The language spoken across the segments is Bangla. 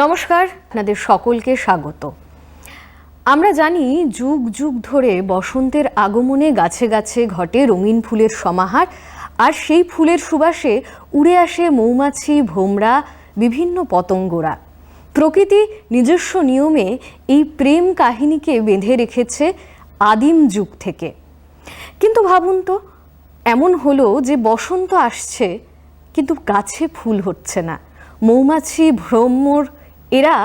নমস্কার, আপনাদের সকলকে স্বাগত। আমরা জানি যুগ যুগ ধরে বসন্তের আগমনে গাছে গাছে ঘটে রঙিন ফুলের সমাহার, আর সেই ফুলের সুবাসে উড়ে আসে মৌমাছি, ভোমরা, বিভিন্ন পতঙ্গরা। প্রকৃতি নিজস্ব নিয়মে এই প্রেম কাহিনীকে বেঁধে রেখেছে আদিম যুগ থেকে। কিন্তু ভাবুন তো, এমন হলো যে বসন্ত আসছে কিন্তু গাছে ফুল হচ্ছে না। মৌমাছি, ভ্রমর এরা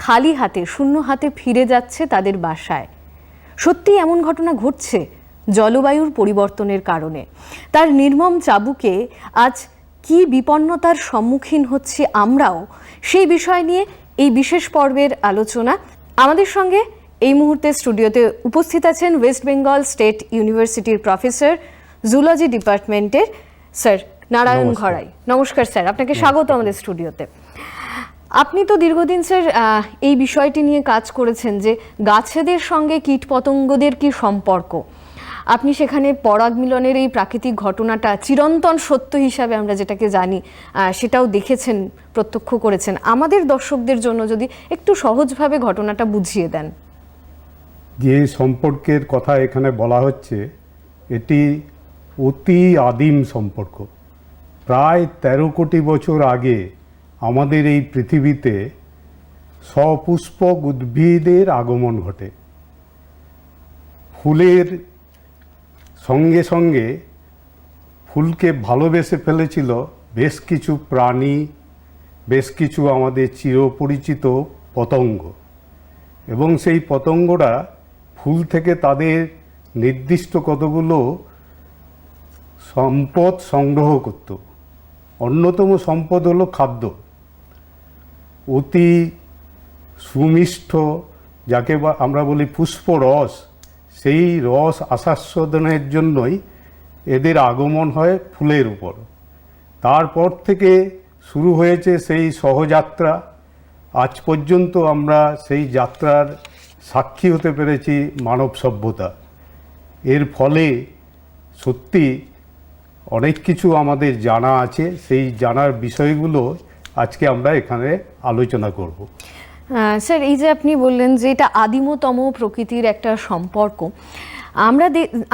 খালি হাতে, শূন্য হাতে ফিরে যাচ্ছে তাদের বাসায়। সত্যি এমন ঘটনা ঘটছে জলবায়ুর পরিবর্তনের কারণে। তার নির্মম চাবুকে আজ কি বিপন্নতার সম্মুখীন হচ্ছি আমরাও, সেই বিষয় নিয়ে এই বিশেষ পর্বের আলোচনা। আমাদের সঙ্গে এই মুহূর্তে স্টুডিওতে উপস্থিত আছেন ওয়েস্ট বেঙ্গল স্টেট ইউনিভার্সিটির প্রফেসর, জুলজি ডিপার্টমেন্টের স্যার নারায়ণ ঘরাই। নমস্কার স্যার, আপনাকে স্বাগত আমাদের স্টুডিওতে। আপনি তো দীর্ঘদিন স্যার এই বিষয়টি নিয়ে কাজ করেছেন যে গাছেদের সঙ্গে কীটপতঙ্গদের কি সম্পর্ক। আপনি সেখানে পরাগ মিলনের এই প্রাকৃতিক ঘটনাটা চিরন্তন সত্য হিসাবে আমরা যেটাকে জানি সেটাও দেখেছেন, প্রত্যক্ষ করেছেন। আমাদের দর্শকদের জন্য যদি একটু সহজভাবে ঘটনাটা বুঝিয়ে দেন। যে সম্পর্কের কথা এখানে বলা হচ্ছে এটি অতি আদিম সম্পর্ক। প্রায় 13 কোটি বছর আগে আমাদের এই পৃথিবীতে সপুষ্পক উদ্ভিদের আগমন ঘটে। ফুলের সঙ্গে সঙ্গে ফুলকে ভালোবেসে ফেলেছিল বেশ কিছু প্রাণী, বেশ কিছু আমাদের চিরপরিচিত পতঙ্গ, এবং সেই পতঙ্গরা ফুল থেকে তাদের নির্দিষ্ট কতগুলো সম্পদ সংগ্রহ করত। অন্যতম সম্পদ হলো খাদ্য। অতি সুমিষ্ট, যাকে আমরা বলি পুষ্পরস, সেই রস আস্বাদনের জন্যই এদের আগমন হয় ফুলের উপর। তারপর থেকে শুরু হয়েছে সেই সহযাত্রা। আজ পর্যন্ত আমরা সেই যাত্রার সাক্ষী হতে পেরেছি মানব সভ্যতা। এর ফলে সত্যি অনেক কিছু আমাদের জানা আছে। সেই জানার বিষয়গুলো আজকে আমরা এখানে আলোচনা করব। স্যার, এই যে আপনি বললেন যে এটা আদিমতম প্রকৃতির একটা সম্পর্ক,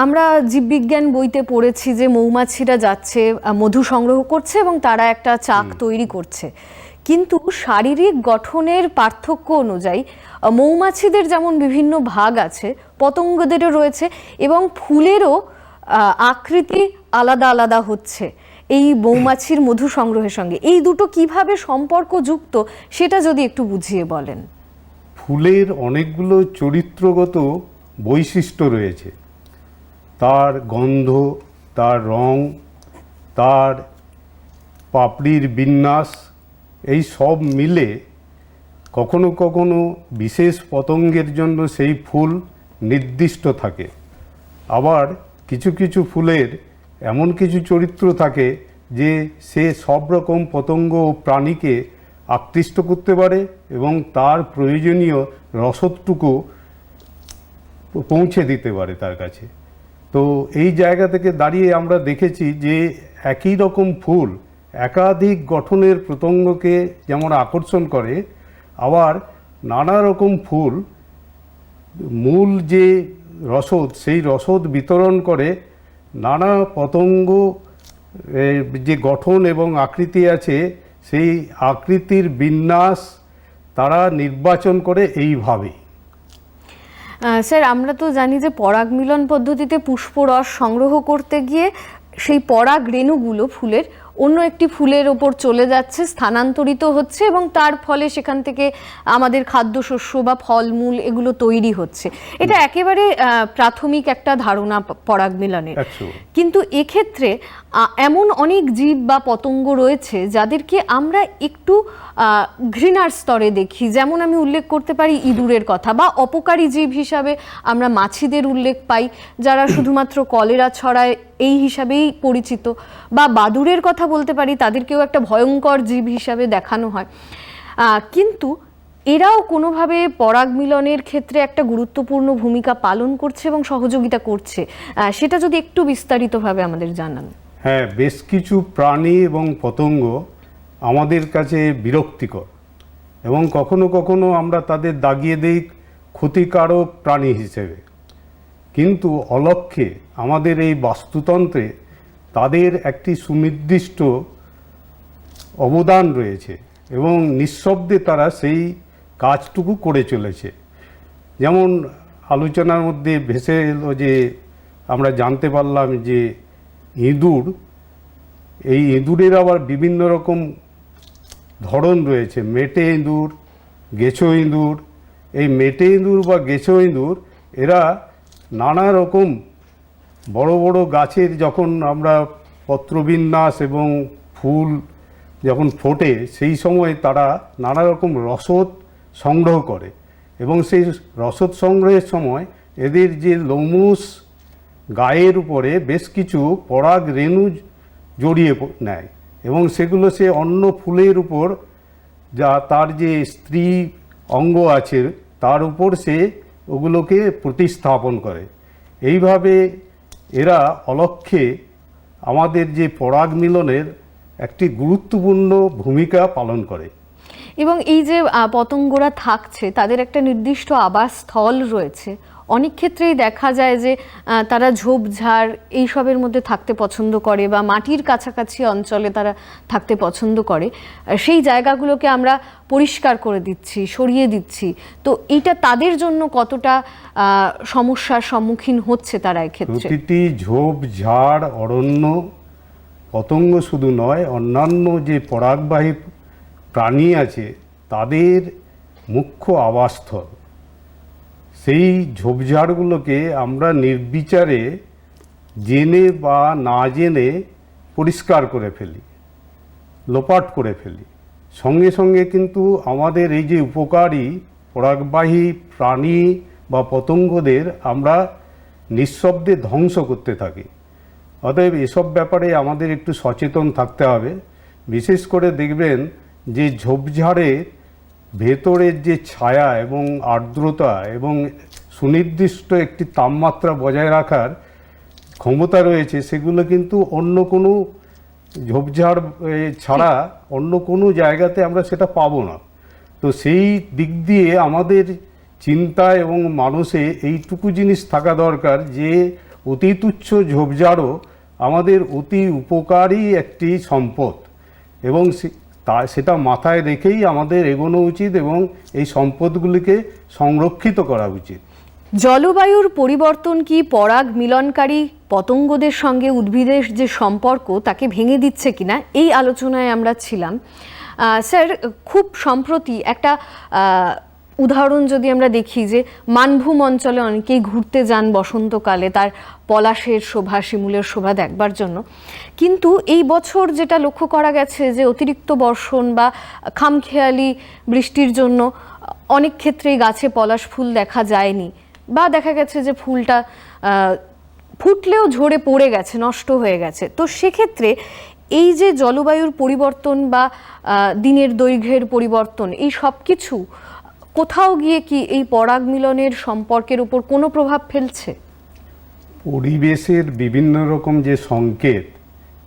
আমরা জীববিজ্ঞান বইতে পড়েছি যে মৌমাছিরা যাচ্ছে, মধু সংগ্রহ করছে এবং তারা একটা চাক তৈরি করছে। কিন্তু শারীরিক গঠনের পার্থক্য অনুযায়ী মৌমাছিদের যেমন বিভিন্ন ভাগ আছে, পতঙ্গদেরও রয়েছে, এবং ফুলেরও আকৃতি আলাদা আলাদা হচ্ছে এই মৌমাছির মধু সংগ্রহের সঙ্গে। এই দুটো কিভাবে সম্পর্কযুক্ত সেটা যদি একটু বুঝিয়ে বলেন। ফুলের অনেকগুলো চরিত্রগত বৈশিষ্ট্য রয়েছে। তার গন্ধ, তার রং, তার পাপড়ির বিন্যাস, এই সব মিলে কখনো কখনো বিশেষ পতঙ্গের জন্য সেই ফুল নির্দিষ্ট থাকে। আবার কিছু কিছু ফুলের এমন কিছু চরিত্র থাকে যে সে সব রকম পতঙ্গ ও প্রাণীকে আকৃষ্ট করতে পারে এবং তার প্রয়োজনীয় রসদটুকু পৌঁছে দিতে পারে তার কাছে। তো এই জায়গা থেকে দাঁড়িয়ে আমরা দেখেছি যে একই রকম ফুল একাধিক গঠনের পতঙ্গকে যেমন আকর্ষণ করে, আবার নানা রকম ফুল মূল যে রসদ, সেই রসদ বিতরণ করে নানা পতঙ্গ যে গঠন এবং আকৃতি আছে, সেই আকৃতির বিন্যাস তারা নির্বাচন করে এইভাবেই। স্যার, আমরা তো জানি যে পরাগ মিলন পদ্ধতিতে পুষ্পরস সংগ্রহ করতে গিয়ে সেই পরাগ রেণুগুলো ফুলের অন্য একটি ফুলের ওপর চলে যাচ্ছে, স্থানান্তরিত হচ্ছে, এবং তার ফলে সেখান থেকে আমাদের খাদ্যশস্য বা ফলমূল এগুলো তৈরি হচ্ছে। এটা একেবারে প্রাথমিক একটা ধারণা পরাগ মিলনের। কিন্তু এক্ষেত্রে এমন অনেক জীব বা পতঙ্গ রয়েছে যাদেরকে আমরা একটু ঘৃণার স্তরে দেখি। যেমন আমি উল্লেখ করতে পারি ইঁদুরের কথা, বা অপকারী জীব হিসাবে আমরা মাছিদের উল্লেখ পাই, যারা শুধুমাত্র কলেরা ছড়ায় এই হিসাবেই পরিচিত। বা বাদুড়ের কথা বলতে পারি, তাদেরকেও একটা ভয়ঙ্কর জীব হিসাবে দেখানো হয়। কিন্তু এরাও কোনোভাবে পরাগ মিলনের ক্ষেত্রে একটা গুরুত্বপূর্ণ ভূমিকা পালন করছে এবং সহযোগিতা করছে। সেটা যদি একটু বিস্তারিতভাবে আমাদের জানান। হ্যাঁ, বেশ কিছু প্রাণী এবং পতঙ্গ আমাদের কাছে বিরক্তিকর, এবং কখনো কখনো আমরা তাদের দাগিয়ে দিই ক্ষতিকারক প্রাণী হিসেবে, কিন্তু অলক্ষ্যে আমাদের এই বাস্তুতন্ত্রে তাদের একটি সুনির্দিষ্ট অবদান রয়েছে এবং নিঃশব্দে তারা সেই কাজটুকু করে চলেছে। যেমন আলোচনার মধ্যে ভেসে এলো যে আমরা জানতে পারলাম যে ইঁদুর, এই ইঁদুরের আবার বিভিন্ন রকম ধরন রয়েছে, মেটে ইঁদুর, গেছো ইঁদুর। এই মেটে ইঁদুর বা গেছো ইঁদুর এরা নানা রকম বড় বড় গাছের যখন আমরা পত্রবিন্যাস এবং ফুল যখন ফোটে সেই সময় তারা নানা রকম রসদ সংগ্রহ করে এবং সেই রসদ সংগ্রহের সময় এদের যে লোমুস গায়ের উপরে বেশ কিছু পরাগ রেণু জড়িয়ে নেয় এবং সেগুলো সে অন্য ফুলের উপর, যা তার যে স্ত্রী অঙ্গ আছে তার উপর সে ওগুলোকে প্রতিস্থাপন করে। এইভাবে এরা অলক্ষ্যে আমাদের যে পরাগ মিলনের একটি গুরুত্বপূর্ণ ভূমিকা পালন করে। এবং এই যে পতঙ্গরা থাকছে, তাদের একটা নির্দিষ্ট আবাসস্থল রয়েছে। অনেক ক্ষেত্রেই দেখা যায় যে তারা ঝোপঝাড় এইসবের মধ্যে থাকতে পছন্দ করে বা মাটির কাছাকাছি অঞ্চলে তারা থাকতে পছন্দ করে। সেই জায়গাগুলোকে আমরা পরিষ্কার করে দিচ্ছি, সরিয়ে দিচ্ছি। তো এইটা তাদের জন্য কতটা সমস্যার সম্মুখীন হচ্ছে তারা এক্ষেত্রে? প্রতিটি ঝোপঝাড়, অরণ্য, পতঙ্গ শুধু নয়, অন্যান্য যে পরাগবাহী প্রাণী আছে তাদের মুখ্য আবাসস্থল। সেই ঝোপঝাড়গুলোকে আমরা নির্বিচারে জেনে বা না জেনে পরিষ্কার করে ফেলি, লোপাট করে ফেলি। সঙ্গে সঙ্গে কিন্তু আমাদের এই যে উপকারী পরাগবাহী প্রাণী বা পতঙ্গদের আমরা নিঃশব্দে ধ্বংস করতে থাকি। অতএব এসব ব্যাপারে আমাদের একটু সচেতন থাকতে হবে। বিশেষ করে দেখবেন যে ঝোপঝাড়ের ভেতরের যে ছায়া এবং আর্দ্রতা এবং সুনির্দিষ্ট একটি তাপমাত্রা বজায় রাখার ক্ষমতা রয়েছে, সেগুলো কিন্তু অন্য কোনো ঝোপঝাড় ছাড়া অন্য কোনো জায়গাতে আমরা সেটা পাবো না। তো সেই দিক দিয়ে আমাদের চিন্তা এবং মানুষে এইটুকু জিনিস থাকা দরকার যে অতি তুচ্ছ ঝোপঝাড়ও আমাদের অতি উপকারী একটি সম্পদ এবং সেটা মাথায় রেখেই আমাদের এগোনো উচিত এবং এই সম্পদগুলিকে সংরক্ষিত করা উচিত। জলবায়ুর পরিবর্তন কি পরাগ মিলনকারী পতঙ্গদের সঙ্গে উদ্ভিদের যে সম্পর্ক তাকে ভেঙে দিচ্ছে কিনা, এই আলোচনায় আমরা ছিলাম। স্যার, খুব সম্প্রতি একটা উদাহরণ যদি আমরা দেখি যে মানভূম অঞ্চলে অনেকেই ঘুরতে যান বসন্তকালে তার পলাশের শোভা, শিমুলের শোভা দেখবার জন্য, কিন্তু এই বছর যেটা লক্ষ্য করা গেছে যে অতিরিক্ত বর্ষণ বা খামখেয়ালি বৃষ্টির জন্য অনেক ক্ষেত্রেই গাছে পলাশ ফুল দেখা যায়নি, বা দেখা গেছে যে ফুলটা ফুটলেও ঝরে পড়ে গেছে, নষ্ট হয়ে গেছে। তো সেক্ষেত্রে এই যে জলবায়ুর পরিবর্তন বা দিনের দৈর্ঘ্যের পরিবর্তন, এই সব কিছু কোথাও গিয়ে কি এই পরাগ মিলনের সম্পর্কের উপর কোনো প্রভাব ফেলছে? পরিবেশের বিভিন্ন রকম যে সংকেত,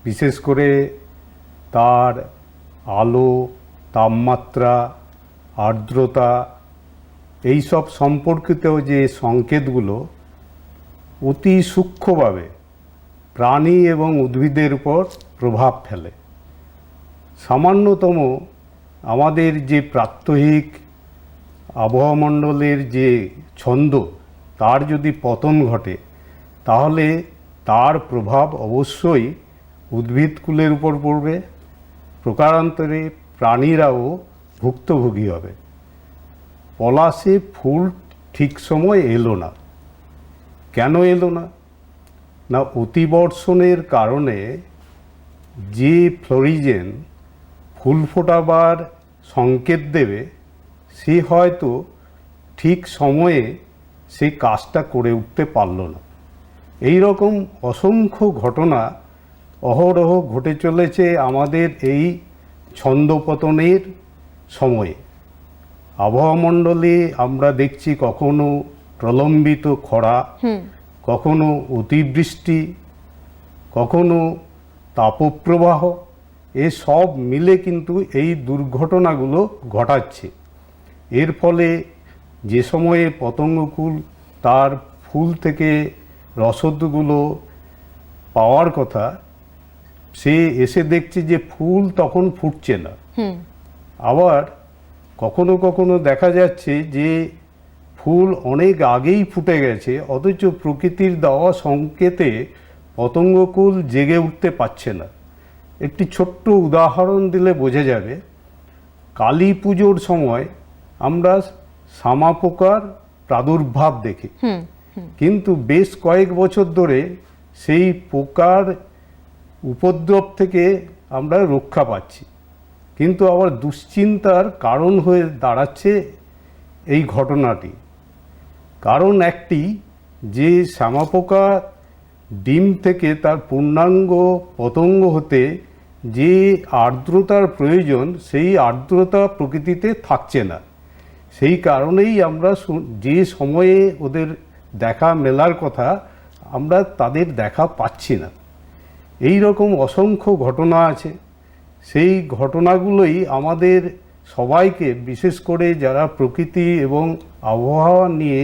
বিশেষ করে তার আলো, তাপমাত্রা, আর্দ্রতা, এই সব সম্পর্কিত যে সংকেতগুলো অতি সূক্ষ্মভাবে প্রাণী এবং উদ্ভিদের উপর প্রভাব ফেলে। সামান্যতম আমাদের যে প্রাত্যহিক আবহাওয়ামণ্ডলের যে ছন্দ, তার যদি পতন ঘটে তাহলে তার প্রভাব অবশ্যই উদ্ভিদকুলের উপর পড়বে, প্রকারান্তরে প্রাণীরাও ভুক্তভোগী হবে। পলাশে ফুল ঠিক সময় এলো না। কেন এলো না? না, অতিবর্ষণের কারণে যে ফ্লোরিজেন ফুল ফোটাবার সংকেত দেবে সে হয়তো ঠিক সময়ে সেই কাজটা করে উঠতে পারল না। এই রকম অসংখ্য ঘটনা অহরহ ঘটে চলেছে আমাদের এই ছন্দপতনের সময়ে। আবহাওয়ামণ্ডলে আমরা দেখছি কখনো প্রলম্বিত খরা, কখনো অতিবৃষ্টি, কখনো তাপপ্রবাহ, এসব মিলে কিন্তু এই দুর্ঘটনাগুলো ঘটাচ্ছে। এর ফলে যে সময়ে পতঙ্গকুল তার ফুল থেকে রসদগুলো পাওয়ার কথা, সে এসে দেখছে যে ফুল তখন ফুটছে না। আবার কখনো কখনো দেখা যাচ্ছে যে ফুল অনেক আগেই ফুটে গেছে, অথচ প্রকৃতির দেওয়া সংকেতে পতঙ্গকুল জেগে উঠতে পারছে না। একটি ছোট্ট উদাহরণ দিলে বোঝা যাবে। কালী পুজোর সময় আমরা শামা পোকার প্রাদুর্ভাব দেখি, কিন্তু বেশ কয়েক বছর ধরে সেই পোকার উপদ্রব থেকে আমরা রক্ষা পাচ্ছি। কিন্তু আবার দুশ্চিন্তার কারণ হয়ে দাঁড়াচ্ছে এই ঘটনাটি। কারণ একটি, যে শ্যামাপোকা ডিম থেকে তার পূর্ণাঙ্গ পতঙ্গ হতে যে আর্দ্রতার প্রয়োজন, সেই আর্দ্রতা প্রকৃতিতে থাকছে না। সেই কারণেই আমরা যে সময়ে ওদের দেখা মেলার কথা, আমরা তাদের দেখা পাচ্ছি না। এই রকম অসংখ্য ঘটনা আছে। সেই ঘটনাগুলোই আমাদের সবাইকে, বিশেষ করে যারা প্রকৃতি এবং আবহাওয়া নিয়ে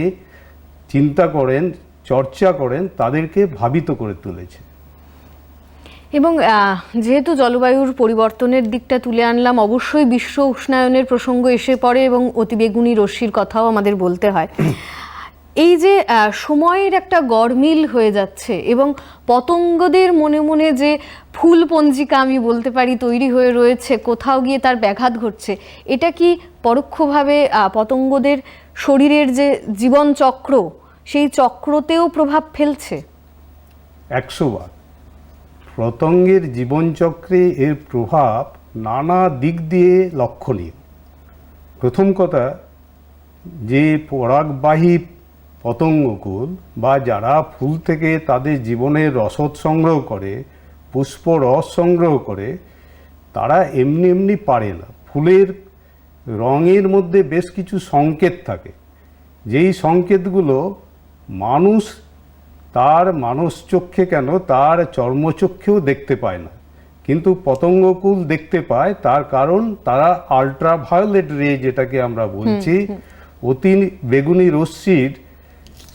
চিন্তা করেন, চর্চা করেন, তাদেরকে ভাবিত করে তুলেছে। এবং যেহেতু জলবায়ুর পরিবর্তনের দিকটা তুলে আনলাম, অবশ্যই বিশ্ব উষ্ণায়নের প্রসঙ্গ এসে পড়ে এবং অতিবেগুনি রশ্মির কথাও আমাদের বলতে হয়। এই যে সময়ের একটা গড়মিল হয়ে যাচ্ছে এবং পতঙ্গদের মনে মনে যে ফুল পঞ্জিকা আমি বলতে পারি তৈরি হয়ে রয়েছে, কোথাও গিয়ে তার ব্যাঘাত ঘটছে, এটা কি পরোক্ষভাবে পতঙ্গদের শরীরের যে জীবন চক্র, সেই চক্রতেও প্রভাব ফেলছে? 100 বার। পতঙ্গের জীবনচক্রে এর প্রভাব নানা দিক দিয়ে লক্ষণীয়। প্রথম কথা, যে পরাগবাহী পতঙ্গকুল বা যারা ফুল থেকে তাদের জীবনের রসদ সংগ্রহ করে, পুষ্প রস সংগ্রহ করে, তারা এমনি এমনি পারে না। ফুলের রঙের মধ্যে বেশ কিছু সংকেত থাকে, যেই সংকেতগুলো মানুষ তার মানসচক্ষে কেন, তার চর্মচক্ষেও দেখতে পায় না, কিন্তু পতঙ্গকুল দেখতে পায়। তার কারণ তারা আল্ট্রাভায়োলেট রে, যেটাকে আমরা বলছি, অতি বেগুনি রশ্মির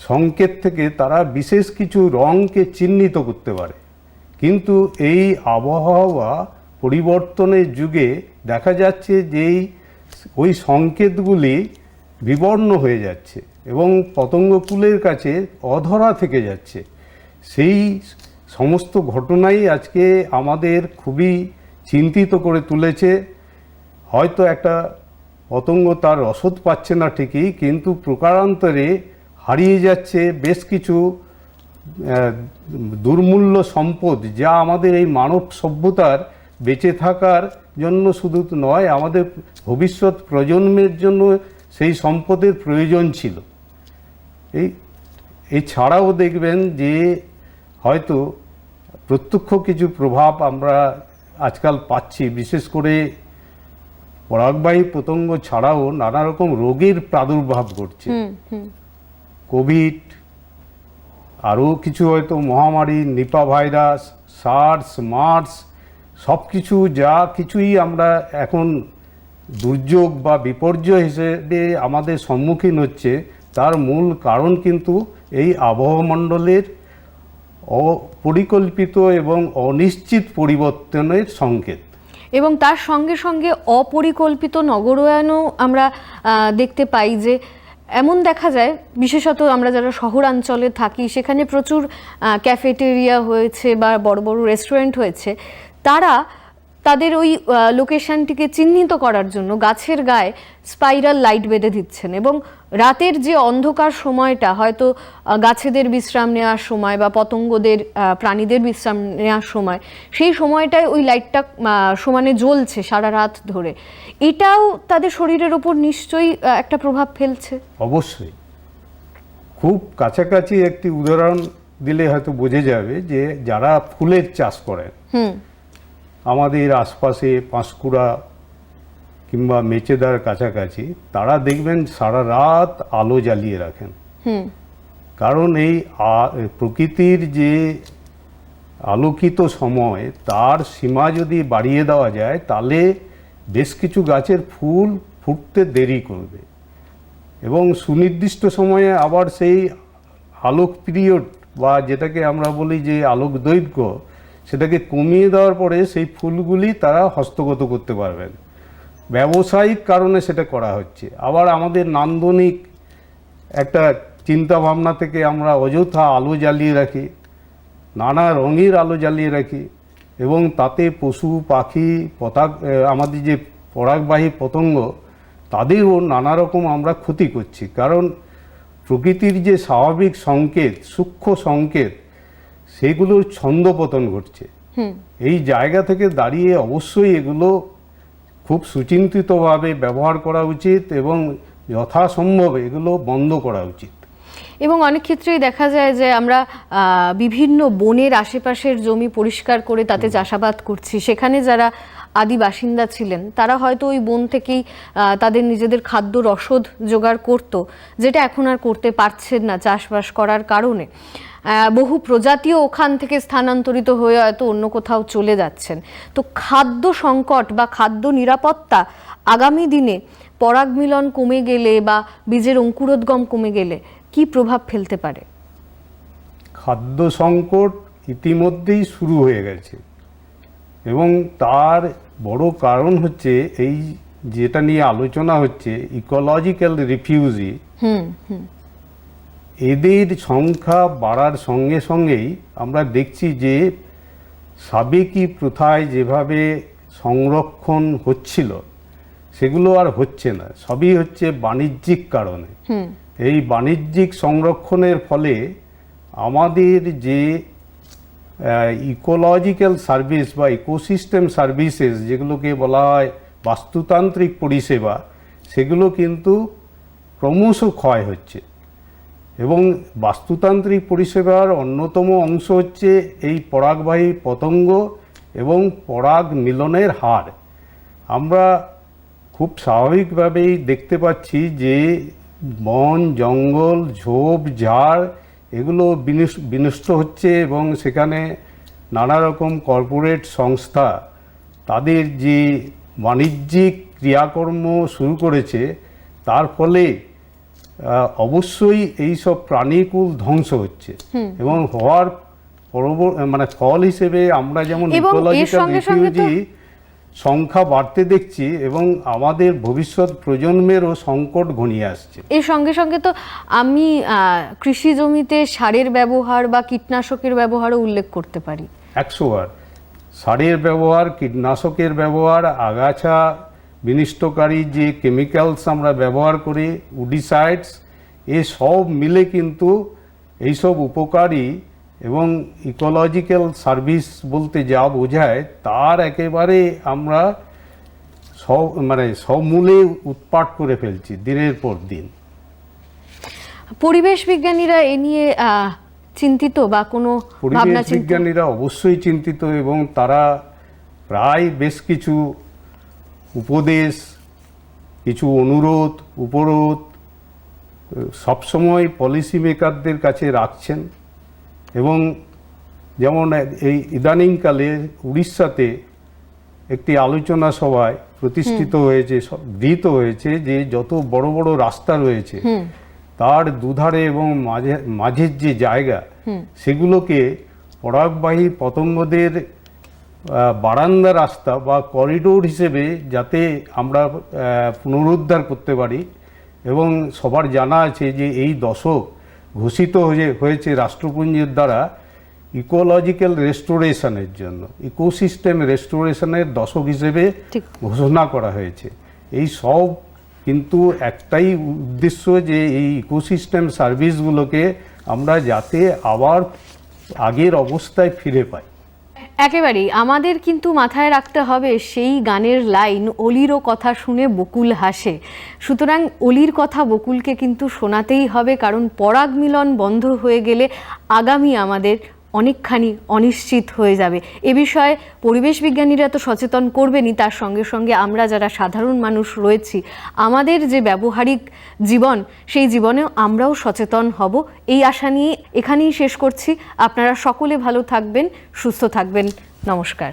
সংকেত থেকে তারা বিশেষ কিছু রঙকে চিহ্নিত করতে পারে। কিন্তু এই আবহাওয়া পরিবর্তনের যুগে দেখা যাচ্ছে যে ওই সংকেতগুলি বিবর্ণ হয়ে যাচ্ছে এবং পতঙ্গকুলের কাছে অধরা থেকে যাচ্ছে। সেই সমস্ত ঘটনাই আজকে আমাদের খুবই চিন্তিত করে তুলেছে। হয়তো একটা পতঙ্গ তার রসদ পাচ্ছে না ঠিকই, কিন্তু প্রকারান্তরে হারিয়ে যাচ্ছে বেশ কিছু দুর্মূল্য সম্পদ, যা আমাদের এই মানব সভ্যতার বেঁচে থাকার জন্য শুধু নয়, আমাদের ভবিষ্যৎ প্রজন্মের জন্য সেই সম্পদের প্রয়োজন ছিল। এছাড়াও দেখবেন যে হয়তো প্রত্যক্ষ কিছু প্রভাব আমরা আজকাল পাচ্ছি, বিশেষ করে পরাগবাহী পতঙ্গ ছাড়াও নানা রকম রোগের প্রাদুর্ভাব ঘটছে। কোভিড, আরও কিছু হয়তো মহামারী, নিপা ভাইরাস, সার্স, মার্স, সব কিছু যা কিছুই আমরা এখন দুর্যোগ বা বিপর্যয় হিসেবে আমাদের সম্মুখীন হচ্ছে, তার মূল কারণ কিন্তু এই আবহমণ্ডলের অপরিকল্পিত এবং অনিশ্চিত পরিবর্তনের সংকেত। এবং তার সঙ্গে সঙ্গে অপরিকল্পিত নগরায়নও আমরা দেখতে পাই। যে এমন দেখা যায়, বিশেষত আমরা যারা শহরাঞ্চলে থাকি, সেখানে প্রচুর ক্যাফেটেরিয়া হয়েছে বা বড় বড় রেস্টুরেন্ট হয়েছে, তারা তাদের ওই লোকেশনটিকে চিহ্নিত করার জন্য গাছের গায়ে স্পাইরাল লাইট বেঁধে দিচ্ছেন এবং রাতের যে অন্ধকার সময়টা, হয়তো গাছেদের বিশ্রাম নেওয়ার সময় বা পতঙ্গদের, প্রাণীদের বিশ্রাম নেওয়ার সময়, সেই সময়টায় ওই লাইটটা সমানে জ্বলছে সারা রাত ধরে। এটাও তাদের শরীরের ওপর নিশ্চয়ই একটা প্রভাব ফেলছে। অবশ্যই। খুব কাছাকাছি একটি উদাহরণ দিলে হয়তো বোঝা যাবে যে যারা ফুলের চাষ করেন, আমাদের আশপাশে পাঁশকুড়া কিংবা মেচেদার কাছাকাছি, তারা দেখবেন সারা রাত আলো জ্বালিয়ে রাখেন। কারণ এই প্রকৃতির যে আলোকিত সময়, তার সীমা যদি বাড়িয়ে দেওয়া যায়, তাহলে বেশ কিছু গাছের ফুল ফুটতে দেরি করবে। এবং সুনির্দিষ্ট সময়ে আবার সেই আলোক পিরিয়ড বা যেটাকে আমরা বলি যে আলোক দৈর্ঘ্য, সেটাকে কমিয়ে দেওয়ার পরে সেই ফুলগুলি তারা হস্তগত করতে পারবেন। ব্যবসায়িক কারণে সেটা করা হচ্ছে। আবার আমাদের নান্দনিক একটা চিন্তা ভাবনা থেকে আমরা অযথা আলো জ্বালিয়ে রাখি, নানা রঙের আলো জ্বালিয়ে রাখি, এবং তাতে পশু পাখি আমাদের যে পরাগবাহী পতঙ্গ তাদেরও নানা রকম আমরা ক্ষতি করছি। কারণ প্রকৃতির যে স্বাভাবিক সংকেত, সূক্ষ্ম সংকেত, সেগুলোর ছন্দপতন ঘটছে। এই জায়গা থেকে দাঁড়িয়ে অবশ্যই এগুলো খুব সুচিন্তিতভাবে ব্যবহার করা উচিত এবং যথাসম্ভব এগুলো বন্ধ করা উচিত। এবং অনেক ক্ষেত্রেই দেখা যায় যে আমরা বিভিন্ন বনের আশেপাশের জমি পরিষ্কার করে তাতে চাষাবাদ করছি, সেখানে যারা আদি বাসিন্দা ছিলেন তারা হয়তো ওই বন থেকেই তাদের নিজেদের খাদ্য রসদ জোগাড় করত, যেটা এখন আর করতে পারছেন না চাষবাস করার কারণে। বহু প্রজাতিও ওখান থেকে স্থানান্তরিত হয়ে হয়তো অন্য কোথাও চলে যাচ্ছেন। তো খাদ্য সংকট বা খাদ্য নিরাপত্তা আগামী দিনে পরাগ মিলন কমে গেলে বা বীজের অঙ্কুরোদ্গম কমে গেলে কি প্রভাব ফেলতে পারে? খাদ্য সংকট ইতিমধ্যেই শুরু হয়ে গেছে, এবং তার বড় কারণ হচ্ছে এই যেটা নিয়ে আলোচনা হচ্ছে ইকোলজিক্যাল রিফিউজি। এদের সংখ্যা বাড়ার সঙ্গে সঙ্গেই আমরা দেখছি যে সাবেকি প্রথায় যেভাবে সংরক্ষণ হচ্ছিল সেগুলো আর হচ্ছে না, সবই হচ্ছে বাণিজ্যিক কারণে। এই বাণিজ্যিক সংরক্ষণের ফলে আমাদের যে ইকোলজিক্যাল সার্ভিস বা ইকোসিস্টেম সার্ভিসেস, যেগুলোকে বলা হয় বাস্তুতান্ত্রিক পরিষেবা, সেগুলো কিন্তু ক্রমশ ক্ষয় হচ্ছে। এবং বাস্তুতান্ত্রিক পরিষেবার অন্যতম অংশ হচ্ছে এই পরাগবাহী পতঙ্গ এবং পরাগ মিলনের হার। আমরা খুব স্বাভাবিকভাবেই দেখতে পাচ্ছি যে বন জঙ্গল ঝোপ ঝাড় এগুলো বিনষ্ট হচ্ছে, এবং সেখানে নানা রকম কর্পোরেট সংস্থা তাদের যে বাণিজ্যিক ক্রিয়াকর্ম শুরু করেছে, তার ফলে অবশ্যই এই সব প্রাণীকুল ধ্বংস হচ্ছে। এবং হওয়ার ফল হিসেবে আমরা যেমন ইকোলজিক্যাল রিফিউজি সংখ্যা বাড়তে দেখছি, এবং আমাদের ভবিষ্যৎ প্রজন্মেরও সংকট ঘনিয়ে আসছে। এর সঙ্গে সঙ্গে তো আমি কৃষি জমিতে সারের ব্যবহার বা কীটনাশকের ব্যবহারও উল্লেখ করতে পারি। 100 বার সারের ব্যবহার, কীটনাশকের ব্যবহার, আগাছা বিনষ্টকারী যে কেমিক্যালস আমরা ব্যবহার করি, উডিসাইডস, এ সব মিলে কিন্তু এইসব উপকারী এবং ইকোলজিক্যাল সার্ভিস বলতে যা বোঝায় তার একেবারে আমরা সমূলে উৎপাট করে ফেলছি দিনের পর দিন। পরিবেশ বিজ্ঞানীরা এ নিয়ে চিন্তিত বা কোনো পরিবেশ বিজ্ঞানীরা অবশ্যই চিন্তিত, এবং তারা প্রায় বেশ কিছু উপদেশ, কিছু অনুরোধ উপরোধ সবসময় পলিসি মেকারদের কাছে রাখছেন। এবং যেমন এই ইদানিংকালে উড়িষ্যাতে একটি আলোচনা সভায় প্রতিষ্ঠিত হয়েছে, গৃহীত হয়েছে যে যত বড় বড় রাস্তা রয়েছে তার দুধারে এবং মাঝের যে জায়গা, সেগুলোকে পরাগবাহী পতঙ্গদের বারান্দা রাস্তা বা করিডোর হিসেবে যাতে আমরা পুনরুদ্ধার করতে পারি। এবং সবার জানা আছে যে এই দশক ঘোষিত হয়েছে রাষ্ট্রপুঞ্জের দ্বারা ইকোলজিক্যাল রেস্টোরেশনের জন্য, ইকোসিস্টেম রেস্টোরেশনের দশক হিসেবে ঘোষণা করা হয়েছে। এই সব কিন্তু একটাই উদ্দেশ্য যে এই ইকোসিস্টেম সার্ভিসগুলোকে আমরা যাতে আবার আগের অবস্থায় ফিরে পাই। একেবারেই আমাদের কিন্তু মাথায় রাখতে হবে সেই গানের লাইন, অলিরও কথা শুনে বকুল হাসে। সুতরাং অলির কথা বকুলকে কিন্তু শোনাতেই হবে, কারণ পরাগ মিলন বন্ধ হয়ে গেলে আগামী আমাদের অনেকখানি অনিশ্চিত হয়ে যাবে। এ বিষয়ে পরিবেশ বিজ্ঞানীরা তো সচেতন করবেনই, তার সঙ্গে সঙ্গে আমরা যারা সাধারণ মানুষ রয়েছি, আমাদের যে ব্যবহারিক জীবন, সেই জীবনেও আমরাও সচেতন হব, এই আশা নিয়ে এখানেই শেষ করছি। আপনারা সকলে ভালো থাকবেন, সুস্থ থাকবেন। নমস্কার।